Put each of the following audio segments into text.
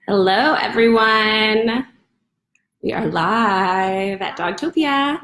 Hello, everyone. We are live at Dogtopia.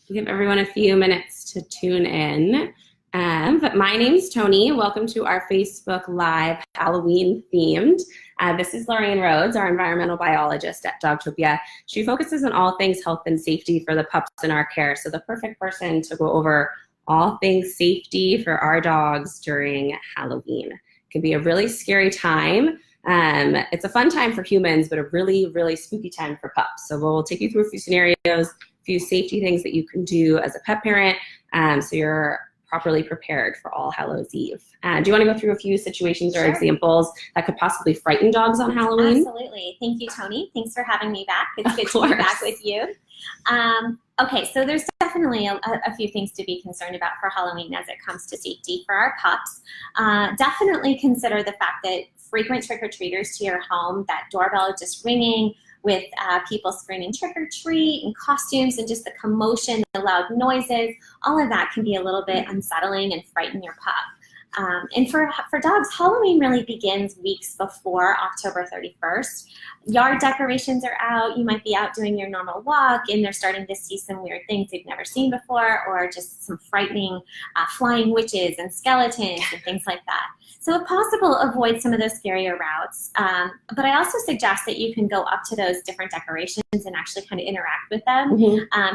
Give everyone a few minutes to tune in. But my name's Tony. Welcome to our Facebook Live Halloween themed. This is Lorraine Rhodes, our environmental biologist at Dogtopia. She focuses on all things health and safety for the pups in our care. So the perfect person to go over all things safety for our dogs during Halloween. It can be a really scary time. It's a fun time for humans, but a really, really spooky time for pups. So we'll take you through a few scenarios, a few safety things that you can do as a pet parent, so you're properly prepared for All Hallows Eve. Do you want to go through a few situations or examples that could possibly frighten dogs on Halloween? Absolutely. Thank you, Tony. Thanks for having me back. It's good to be back with you. Okay, so there's definitely a few things to be concerned about for Halloween as it comes to safety for our pups. Definitely consider the fact that frequent trick-or-treaters to your home, that doorbell just ringing with people screaming trick-or-treat and costumes and just the commotion, the loud noises, all of that can be a little bit unsettling and frighten your pup. And for dogs, Halloween really begins weeks before October 31st. Yard decorations are out. You might be out doing your normal walk and they're starting to see some weird things they've never seen before, or just some frightening flying witches and skeletons and things like that. So if possible, avoid some of those scarier routes. But I also suggest that you can go up to those different decorations and actually kind of interact with them.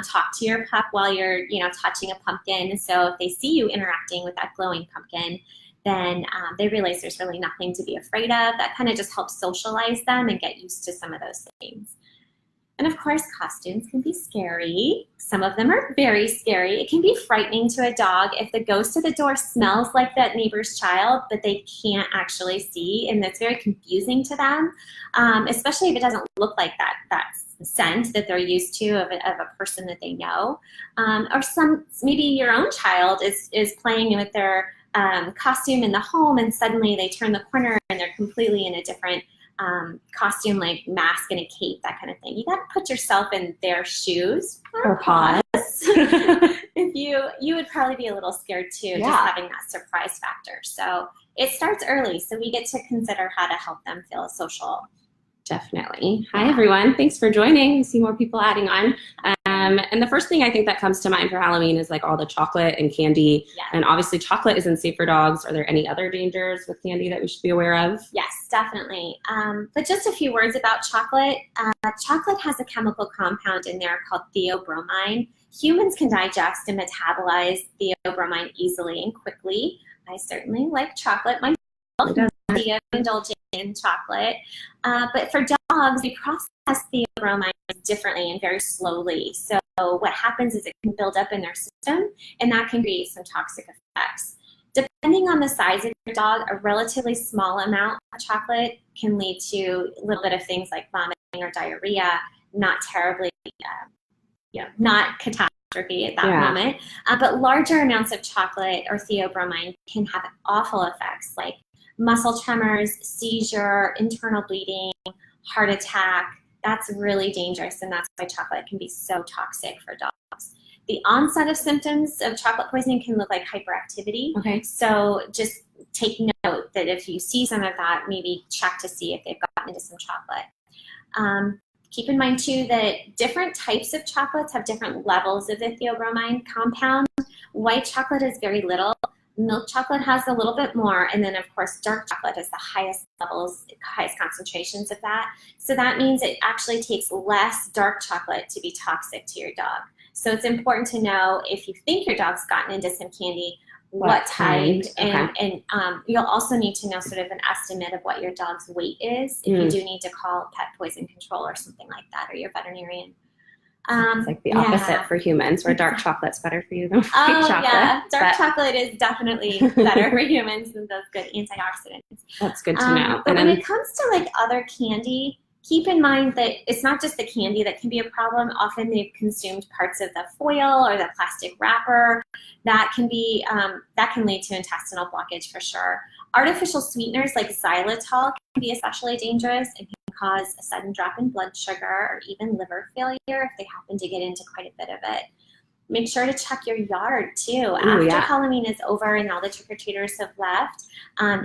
Talk to your pup while you're, touching a pumpkin. So if they see you interacting with that glowing pumpkin, then they realize there's really nothing to be afraid of. That kind of just helps socialize them and get used to some of those things. And of course, costumes can be scary. Some of them are very scary. It can be frightening to a dog if the ghost at the door smells like that neighbor's child, but they can't actually see, and that's very confusing to them, especially if it doesn't look like that scent that they're used to of a person that they know. Or maybe your own child is playing with their costume in the home, and suddenly they turn the corner and they're completely in a different costume, like mask and a cape, that kind of thing. You got to put yourself in their shoes or paws. If you would probably be a little scared too, just having that surprise factor. So it starts early, so we get to consider how to help them feel social. Definitely. Hi, everyone. Thanks for joining. I see more people adding on. And the first thing I think that comes to mind for Halloween is like all the chocolate and candy. Yes. And obviously chocolate isn't safe for dogs. Are there any other dangers with candy that we should be aware of? Yes, definitely. But just a few words about chocolate. Chocolate has a chemical compound in there called theobromine. Humans can digest and metabolize theobromine easily and quickly. I certainly like chocolate myself. Indulging in chocolate. But for dogs, we process theobromine differently and very slowly. So what happens is it can build up in their system, and that can create some toxic effects. Depending on the size of your dog, a relatively small amount of chocolate can lead to a little bit of things like vomiting or diarrhea, not terribly, not catastrophe at that moment. But larger amounts of chocolate or theobromine can have awful effects like muscle tremors, seizure, internal bleeding, heart attack. That's really dangerous, and that's why chocolate can be so toxic for dogs. The onset of symptoms of chocolate poisoning can look like hyperactivity. Okay. So just take note that if you see some of that, maybe check to see if they've gotten into some chocolate. Keep in mind, too, that different types of chocolates have different levels of the theobromine compound. White chocolate is very little. Milk chocolate has a little bit more, and then of course dark chocolate has the highest levels, highest concentrations of that. So that means it actually takes less dark chocolate to be toxic to your dog. So it's important to know if you think your dog's gotten into some candy, what type, and you'll also need to know sort of an estimate of what your dog's weight is if you do need to call pet poison control or something like that, or your veterinarian. It's like the opposite for humans, where dark chocolate's better for you than white chocolate. Yeah, dark chocolate is definitely better for humans than those good antioxidants. That's good to know. But when it comes to like other candy, keep in mind that it's not just the candy that can be a problem. Often they've consumed parts of the foil or the plastic wrapper. That can be that can lead to intestinal blockage for sure. Artificial sweeteners like xylitol can be especially dangerous and can cause a sudden drop in blood sugar or even liver failure if they happen to get into quite a bit of it. Make sure to check your yard too. Ooh, After yeah. Halloween is over and all the trick-or-treaters have left,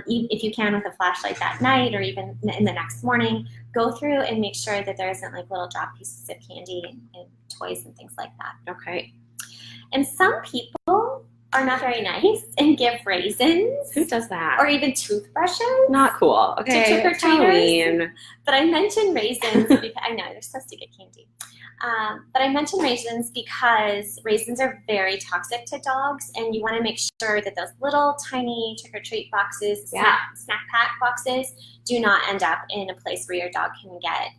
if you can with a flashlight that night or even in the next morning, go through and make sure that there isn't like little drop pieces of candy and toys and things like that. Okay. And some people are not very nice and give raisins. Who does that? Or even toothbrushes. Not cool. Okay. To trick-or-treaters. Halloween. But I mentioned raisins because I know they're supposed to get candy. But I mentioned raisins because raisins are very toxic to dogs, and you want to make sure that those little tiny trick-or-treat boxes, snack pack boxes, do not end up in a place where your dog can get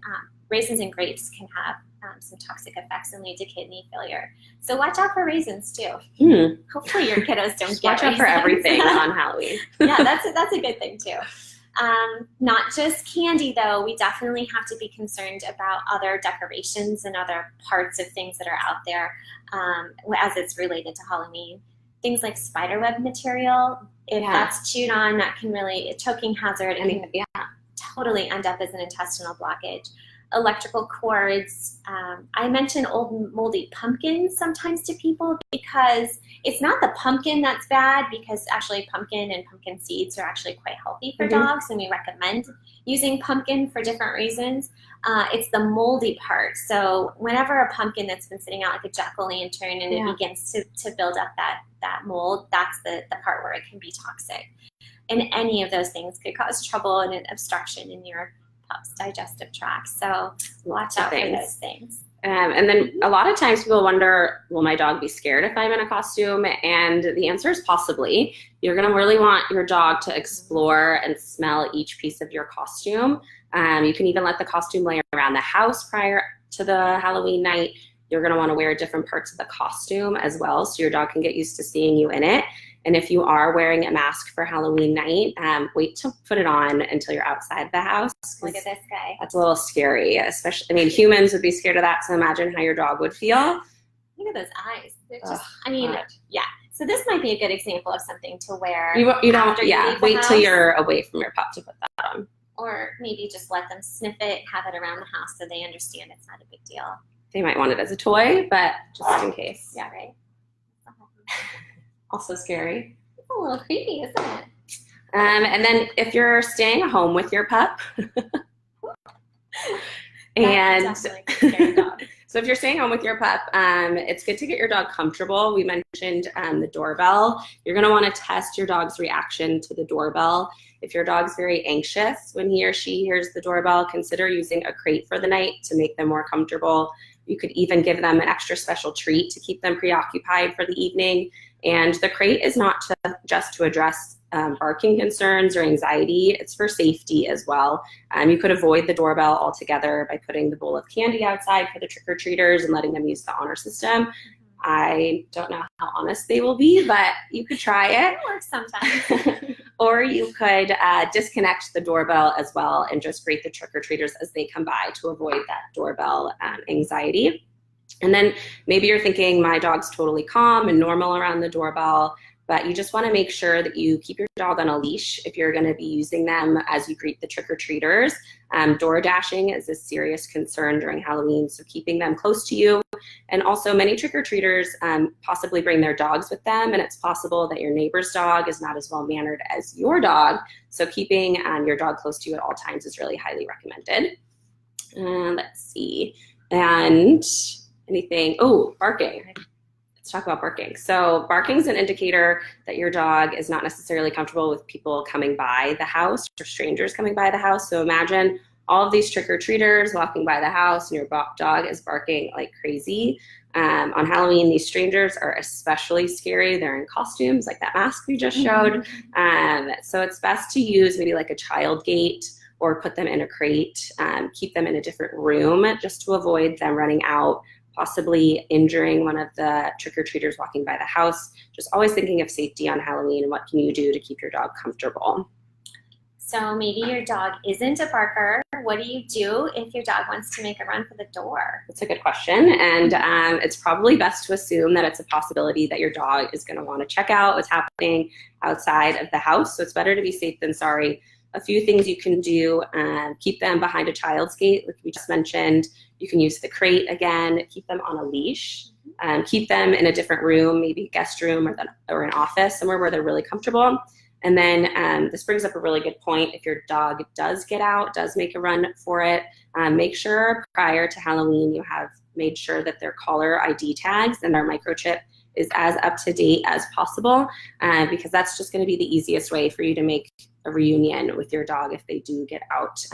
raisins and grapes can have some toxic effects and lead to kidney failure. So watch out for raisins too. Hopefully your kiddos don't get Watch out for everything on Halloween. Yeah, that's a good thing too. Not just candy though, we definitely have to be concerned about other decorations and other parts of things that are out there as it's related to Halloween. Things like spiderweb material, if that's chewed on, that can really, a choking hazard and totally end up as an intestinal blockage. Electrical cords. I mention old moldy pumpkins sometimes to people because it's not the pumpkin that's bad, because actually pumpkin and pumpkin seeds are actually quite healthy for dogs, and we recommend using pumpkin for different reasons. It's the moldy part. So whenever a pumpkin that's been sitting out like a jack-o'-lantern and it begins to build up that mold, that's the part where it can be toxic. And any of those things could cause trouble and an obstruction in your pup's digestive tract. So watch out for those things. And then a lot of times people wonder, will my dog be scared if I'm in a costume? And the answer is possibly. You're going to really want your dog to explore and smell each piece of your costume. You can even let the costume lay around the house prior to the Halloween night. You're going to want to wear different parts of the costume as well, so your dog can get used to seeing you in it. And if you are wearing a mask for Halloween night, wait to put it on until you're outside the house. Look at this guy. That's a little scary, especially, I mean, humans would be scared of that, so imagine how your dog would feel. Look at those eyes. They're just, yeah. So this might be a good example of something to wear. You don't, wait till you're away from your pup to put that on. Or maybe just let them sniff it, have it around the house so they understand it's not a big deal. They might want it as a toy, but just in case. Yeah, right. Also scary. It's a little creepy, isn't it? And then if you're staying home with your pup, and so if you're staying home with your pup, it's good to get your dog comfortable. We mentioned the doorbell. You're going to want to test your dog's reaction to the doorbell. If your dog's very anxious when he or she hears the doorbell, consider using a crate for the night to make them more comfortable. You could even give them an extra special treat to keep them preoccupied for the evening. And the crate is not just to address barking concerns or anxiety. It's for safety as well. You could avoid the doorbell altogether by putting the bowl of candy outside for the trick-or-treaters and letting them use the honor system. I don't know how honest they will be, but you could try it. It works sometimes. Or you could disconnect the doorbell as well and just greet the trick-or-treaters as they come by to avoid that doorbell anxiety. And then maybe you're thinking, my dog's totally calm and normal around the doorbell, but you just want to make sure that you keep your dog on a leash if you're going to be using them as you greet the trick-or-treaters. Door dashing is a serious concern during Halloween, so keeping them close to you. And also many trick-or-treaters possibly bring their dogs with them, and it's possible that your neighbor's dog is not as well-mannered as your dog, so keeping your dog close to you at all times is really highly recommended. Let's see. And anything, barking. Let's talk about barking. So barking is an indicator that your dog is not necessarily comfortable with people coming by the house or strangers coming by the house. So imagine all of these trick-or-treaters walking by the house and your dog is barking like crazy. On Halloween, these strangers are especially scary. They're in costumes like that mask we just showed. So it's best to use maybe like a child gate or put them in a crate, keep them in a different room just to avoid them running out, possibly injuring one of the trick-or-treaters walking by the house. Just always thinking of safety on Halloween and what can you do to keep your dog comfortable. So maybe your dog isn't a barker. What do you do if your dog wants to make a run for the door? That's a good question. And it's probably best to assume that it's a possibility that your dog is going to want to check out what's happening outside of the house. So it's better to be safe than sorry. A few things you can do, keep them behind a child's gate, like we just mentioned. You can use the crate again, keep them on a leash. keep them in a different room, maybe guest room or an office, somewhere where they're really comfortable. And then this brings up a really good point. If your dog does get out, does make a run for it, make sure prior to Halloween you have made sure that their collar ID tags and their microchip is as up to date as possible, because that's just going to be the easiest way for you to make a reunion with your dog if they do get out.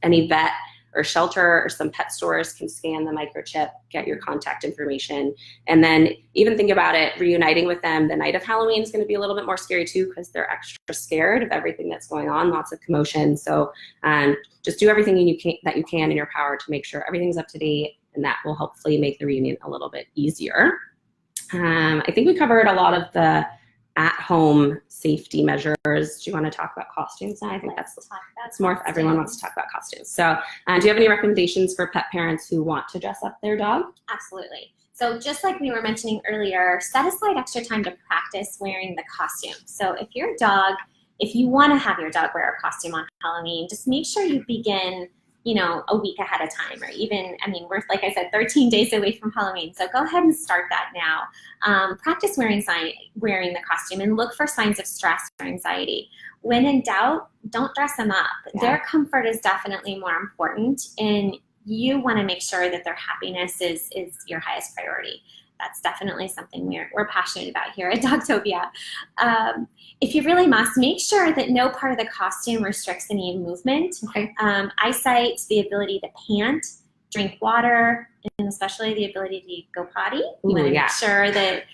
Any vet or shelter or some pet stores can scan the microchip, get your contact information, and then even think about it, reuniting with them the night of Halloween is going to be a little bit more scary too, because they're extra scared of everything that's going on, lots of commotion. So just do everything that you can in your power to make sure everything's up to date, and that will hopefully make the reunion a little bit easier. I think we covered a lot of the at-home safety measures. Do you want to talk about costumes now? I think that's more if everyone wants to talk about costumes. So do you have any recommendations for pet parents who want to dress up their dog? Absolutely. So just like we were mentioning earlier, set aside extra time to practice wearing the costume. So if you want to have your dog wear a costume on Halloween, just make sure you begin a week ahead of time, or even, we're, like I said, 13 days away from Halloween. So go ahead and start that now. Practice wearing the costume and look for signs of stress or anxiety. When in doubt, don't dress them up. Yeah. Their comfort is definitely more important, and you want to make sure that their happiness is your highest priority. That's definitely something we're passionate about here at Dogtopia. If you really must, make sure that no part of the costume restricts any movement. Okay. Eyesight, the ability to pant, drink water, and especially the ability to go potty. You want to make sure that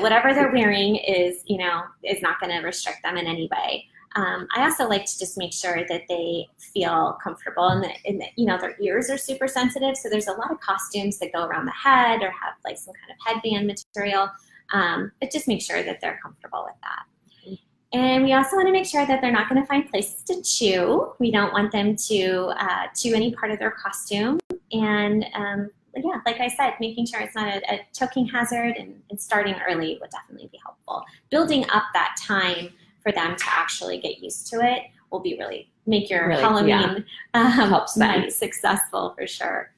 whatever they're wearing is not going to restrict them in any way. I also like to just make sure that they feel comfortable, and that their ears are super sensitive. So there's a lot of costumes that go around the head or have like some kind of headband material, but just make sure that they're comfortable with that. And we also want to make sure that they're not going to find places to chew. We don't want them to chew any part of their costume. And like I said, making sure it's not a choking hazard and starting early would definitely be helpful. Building up that time for them to actually get used to it will be make your Halloween night successful for sure.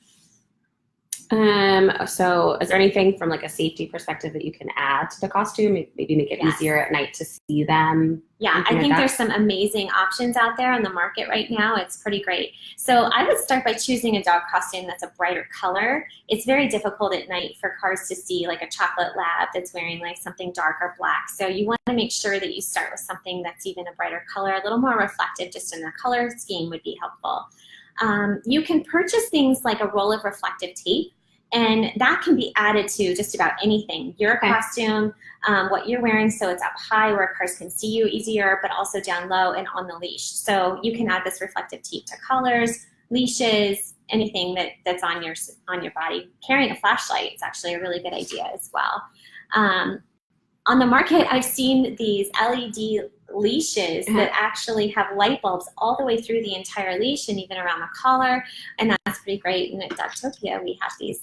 So is there anything from like a safety perspective that you can add to the costume? Maybe make it easier at night to see them? Yeah, I think there's some amazing options out there on the market right now. It's pretty great. So I would start by choosing a dog costume that's a brighter color. It's very difficult at night for cars to see like a chocolate lab that's wearing like something dark or black. So you want to make sure that you start with something that's even a brighter color, a little more reflective just in the color scheme would be helpful. You can purchase things like a roll of reflective tape, and that can be added to just about anything. Your costume, what you're wearing, so it's up high where cars can see you easier, but also down low and on the leash. So you can add this reflective tape to collars, leashes, anything that's on your body. Carrying a flashlight is actually a really good idea as well. On the market, I've seen these LED leashes that actually have light bulbs all the way through the entire leash and even around the collar, and that's pretty great. And at Dogtopia, we have these,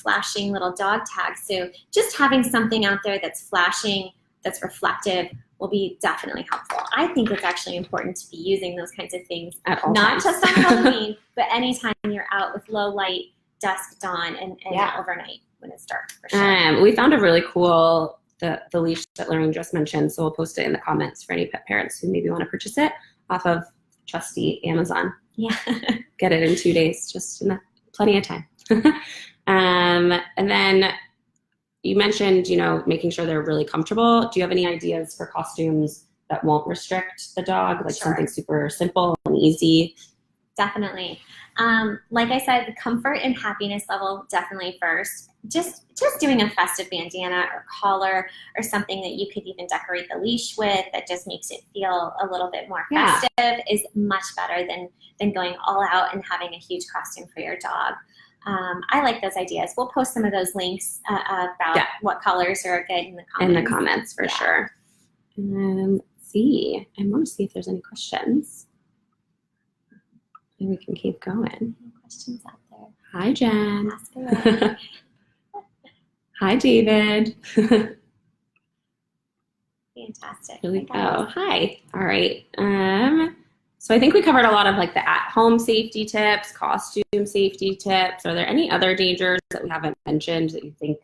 flashing little dog tags. So just having something out there that's flashing, that's reflective, will be definitely helpful. I think it's actually important to be using those kinds of things, not just on Halloween, but anytime you're out with low light, dusk, dawn, and overnight when it's dark. For sure. We found a really cool the leash that Lorraine just mentioned, so we'll post it in the comments for any pet parents who maybe want to purchase it off of trusty Amazon. Yeah. Get it in 2 days, just plenty of time. And then you mentioned, making sure they're really comfortable. Do you have any ideas for costumes that won't restrict the dog, like something super simple and easy? Definitely. Like I said, the comfort and happiness level definitely first. Just doing a festive bandana or collar or something that you could even decorate the leash with that just makes it feel a little bit more festive is much better than going all out and having a huge costume for your dog. I like those ideas. We'll post some of those links about what colors are good in the comments. In the comments, for sure. Let's see. I want to see if there's any questions. Maybe we can keep going. No questions out there. Hi, Jen. Ask away. Hi, David. Fantastic. Here we go. Hi. All right. So I think we covered a lot of like the at-home safety tips, costume safety tips. Are there any other dangers that we haven't mentioned that you think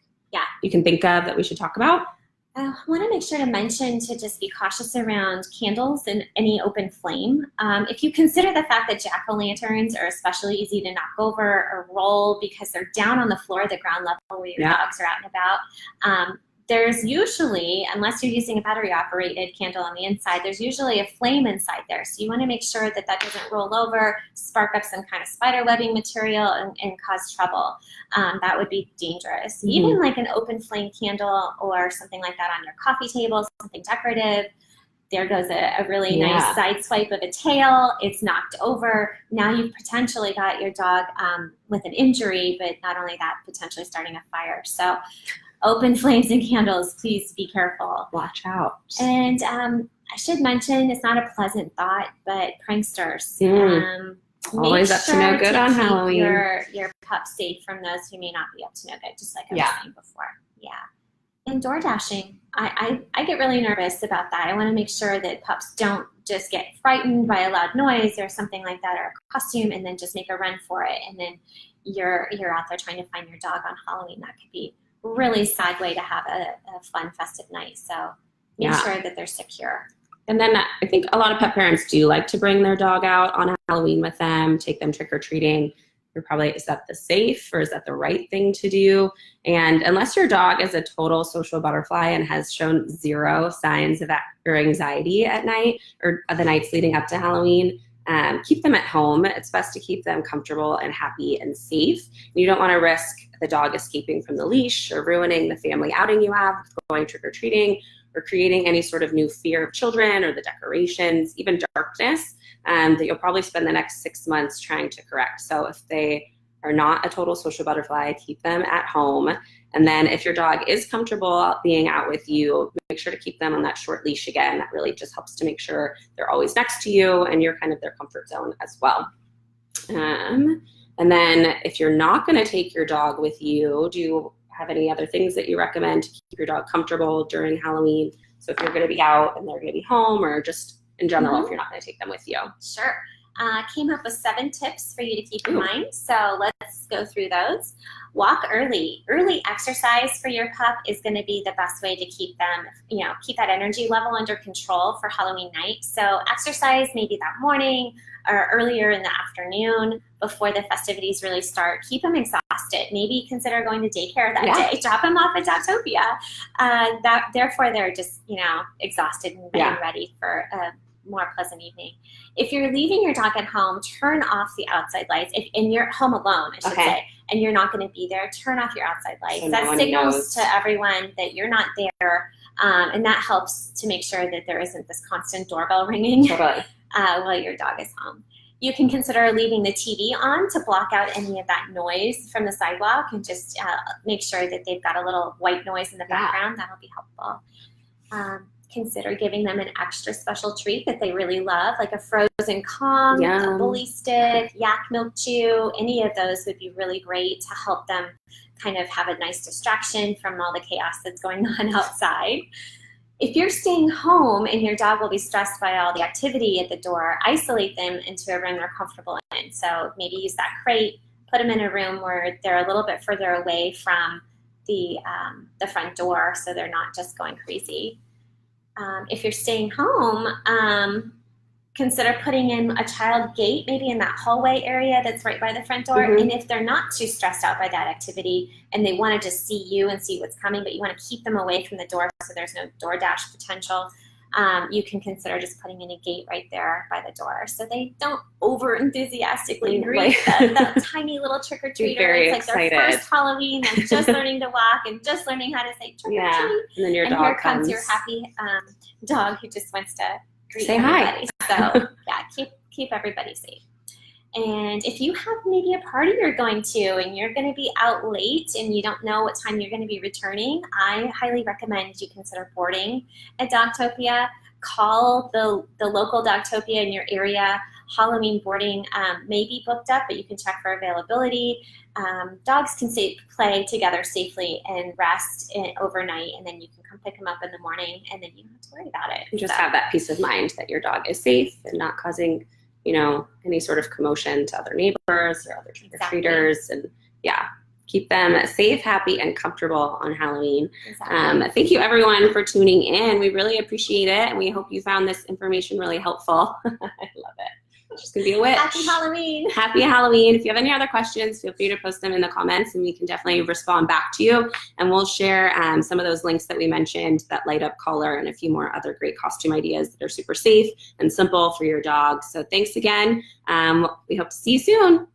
you can think of that we should talk about? I want to make sure to mention to just be cautious around candles and any open flame. If you consider the fact that jack-o'-lanterns are especially easy to knock over or roll because they're down on the floor, the ground level where your dogs are out and about, there's usually, unless you're using a battery-operated candle on the inside, there's usually a flame inside there. So you want to make sure that that doesn't roll over, spark up some kind of spider webbing material, and cause trouble. That would be dangerous. Even like an open flame candle or something like that on your coffee table, something decorative. There goes a really nice side swipe of a tail. It's knocked over. Now you've potentially got your dog with an injury, but not only that, potentially starting a fire. So open flames and candles, please be careful. Watch out. And I should mention, it's not a pleasant thought, but pranksters. Always up to no good on Halloween. Your pup safe from those who may not be up to no good, just like I was saying before. And door dashing. I get really nervous about that. I want to make sure that pups don't just get frightened by a loud noise or something like that, or a costume, and then just make a run for it. And then you're out there trying to find your dog on Halloween. That could be really sad way to have a fun, festive night. So make sure that they're secure. And then I think a lot of pet parents do like to bring their dog out on Halloween with them, take them trick-or-treating. You're probably, is that the safe or is that the right thing to do? And unless your dog is a total social butterfly and has shown zero signs of or anxiety at night or the nights leading up to Halloween, keep them at home. It's best to keep them comfortable and happy and safe. You don't want to risk the dog escaping from the leash or ruining the family outing you have, going trick-or-treating, or creating any sort of new fear of children or the decorations, even darkness, that you'll probably spend the next 6 months trying to correct. So if they are not a total social butterfly, keep them at home. And then if your dog is comfortable being out with you, make sure to keep them on that short leash again. That really just helps to make sure they're always next to you and you're kind of their comfort zone as well. And then if you're not going to take your dog with you, do you have any other things that you recommend to keep your dog comfortable during Halloween? So if you're going to be out and they're going to be home, or just in general, if you're not going to take them with you. Sure. Came up with 7 tips for you to keep in mind. So let's go through those. Walk early. Early exercise for your pup is going to be the best way to keep them, keep that energy level under control for Halloween night. So exercise maybe that morning or earlier in the afternoon before the festivities really start. Keep them exhausted. Maybe consider going to daycare that day. Drop them off at Dogtopia. Therefore, they're just, exhausted and ready for a more pleasant evening. If you're leaving your dog at home, turn off the outside lights. And you're home alone, I should say, and you're not going to be there, turn off your outside lights. So that signals to everyone that you're not there, and that helps to make sure that there isn't this constant doorbell ringing while your dog is home. You can consider leaving the TV on to block out any of that noise from the sidewalk and just make sure that they've got a little white noise in the background. That'll be helpful. Consider giving them an extra special treat that they really love, like a frozen Kong, a bully stick, yak milk chew. Any of those would be really great to help them kind of have a nice distraction from all the chaos that's going on outside. If you're staying home and your dog will be stressed by all the activity at the door, isolate them into a room they're comfortable in. So maybe use that crate, put them in a room where they're a little bit further away from the front door so they're not just going crazy. If you're staying home, consider putting in a child gate, maybe in that hallway area that's right by the front door. And if they're not too stressed out by that activity and they want to just see you and see what's coming, but you want to keep them away from the door so there's no door dash potential, you can consider just putting in a gate right there by the door so they don't over enthusiastically greet that tiny little trick-or-treater. It's like their first Halloween. They're just learning to walk and just learning how to say trick-or-treat. And then and here comes your happy dog who just wants to greet everybody. So keep everybody safe. And if you have maybe a party you're going to and you're going to be out late and you don't know what time you're going to be returning, I highly recommend you consider boarding at Dogtopia. Call the local Dogtopia in your area. Halloween boarding may be booked up, but you can check for availability. Dogs can play together safely and rest overnight, and then you can come pick them up in the morning, and then you don't have to worry about it. You just have that peace of mind that your dog is safe and not causing any sort of commotion to other neighbors or other trick-or-treaters. And keep them safe, happy, and comfortable on Halloween. Exactly. Thank you everyone for tuning in. We really appreciate it, and we hope you found this information really helpful. I love it. She's gonna be a witch. Happy Halloween. Happy Halloween. If you have any other questions, feel free to post them in the comments and we can definitely respond back to you. And we'll share some of those links that we mentioned, that light up color and a few more other great costume ideas that are super safe and simple for your dog. So thanks again. We hope to see you soon.